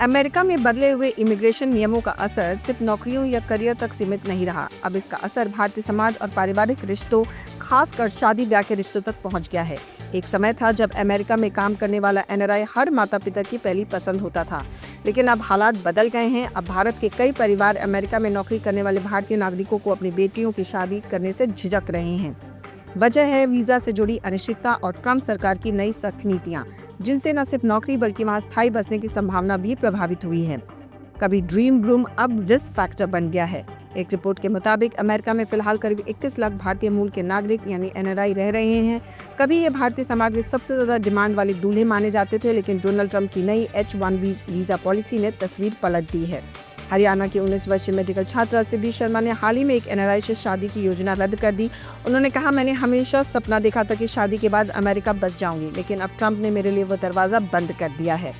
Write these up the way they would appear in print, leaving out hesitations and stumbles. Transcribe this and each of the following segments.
America में बदले हुए इमिग्रेशन नियमों का असर सिर्फ नौकरियों या करियर तक सीमित नहीं रहा। अब इसका असर भारतीय समाज और पारिवारिक रिश्तों, खासकर शादी ब्याह के रिश्तों तक पहुंच गया है। एक समय था जब अमेरिका में काम करने वाला एनआरआई हर माता पिता की पहली पसंद होता था, लेकिन अब हालात बदल गए हैं। अब भारत के कई परिवार अमेरिका में नौकरी करने वाले भारतीय नागरिकों को अपनी बेटियों की शादी करने से झिझक रहे हैं। वजह है वीजा से जुड़ी अनिश्चितता और ट्रंप सरकार की नई सख्त नीतियां, जिनसे न सिर्फ नौकरी बल्कि वहां स्थायी बसने की संभावना भी प्रभावित हुई है। कभी ड्रीम रूम अब रिस्क फैक्टर बन गया है। एक रिपोर्ट के मुताबिक अमेरिका में फिलहाल करीब 31 लाख भारतीय मूल के नागरिक यानी एनआरआई रह रहे हैं। कभी ये भारतीय समाज में सबसे ज्यादा डिमांड वाले दूल्हे माने जाते थे, लेकिन डोनाल्ड ट्रंप की नई H-1B वीजा पॉलिसी ने तस्वीर पलट दी है। हरियाणा की 19 वर्षीय मेडिकल छात्रा सिद्धि शर्मा ने हाल ही में एक एनआरआई से शादी की योजना रद्द कर दी। उन्होंने कहा, मैंने हमेशा सपना देखा था कि शादी के बाद अमेरिका बस जाऊंगी, लेकिन अब ट्रंप ने मेरे लिए वो दरवाजा बंद कर दिया है।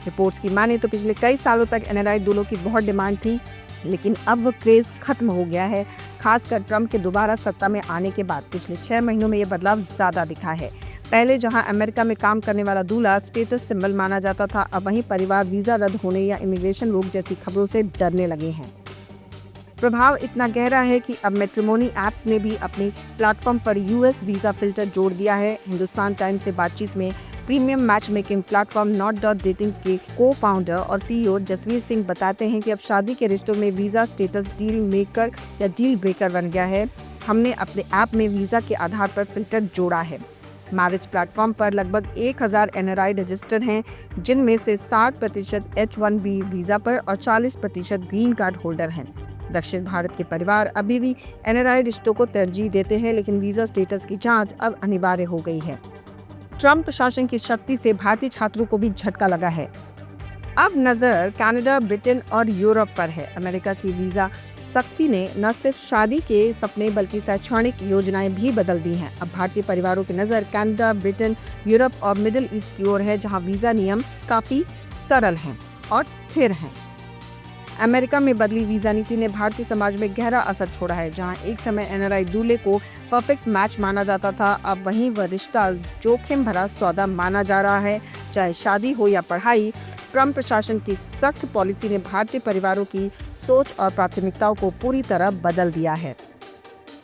रिपोर्ट्स की माने तो पिछले कई सालों तक एनआरआई दूल्हों की बहुत डिमांड थी, लेकिन अब वो क्रेज खत्म हो गया है। खासकर ट्रंप के दोबारा सत्ता में आने के बाद पिछले 6 महीनों में ये बदलाव ज्यादा दिखा है। पहले जहां अमेरिका में काम करने वाला दूल्हा स्टेटस सिंबल माना जाता था, अब वहीं परिवार वीजा रद्द होने या इमिग्रेशन रोक जैसी खबरों से डरने लगे हैं। प्रभाव इतना गहरा है कि अब मैट्रिमोनी ऐप्स ने भी अपनी प्लेटफॉर्म पर यूएस वीजा फिल्टर जोड़ दिया है। हिंदुस्तान टाइम्स से बातचीत में premium match making platform Not.Dating के को फाउंडर और सीईओ जसवीर सिंह बताते हैं कि अब शादी के रिश्तों में वीजा स्टेटस डील मेकर या डील ब्रेकर बन गया है। हमने अपने ऐप में वीजा के आधार पर फिल्टर जोड़ा है। मैरिज प्लेटफॉर्म पर लगभग 1000 एनआरआई रजिस्टर्ड हैं, जिनमें से 60% H-1B वीजा पर और 40% ग्रीन कार्ड होल्डर हैं। दक्षिण भारत के परिवार अभी भी एनआरआई रिश्तों को तरजीह देते हैं, लेकिन वीजा स्टेटस की जांच अब अनिवार्य हो गई है। ट्रंप प्रशासन की शक्ति से भारतीय छात्रों को भी झटका लगा है। अब नजर कनाडा, ब्रिटेन और यूरोप पर है। अमेरिका की वीजा सख्ती ने न सिर्फ शादी के सपने बल्कि शैक्षणिक योजनाएं भी बदल दी हैं। अब भारतीय परिवारों की नजर कनाडा, ब्रिटेन, यूरोप और मिडिल ईस्ट की ओर है, जहां वीजा नियम काफी सरल हैं और स्थिर हैं। अमेरिका में बदली वीजा नीति ने भारतीय समाज में गहरा असर छोड़ा है। जहां एक समय एनआरआई दूल्हे को परफेक्ट मैच माना जाता था, अब वहीं वह रिश्ता जोखिम भरा सौदा माना जा रहा है। चाहे शादी हो या पढ़ाई, ट्रंप प्रशासन की सख्त पॉलिसी ने भारतीय परिवारों की सोच और प्राथमिकताओं को पूरी तरह बदल दिया है।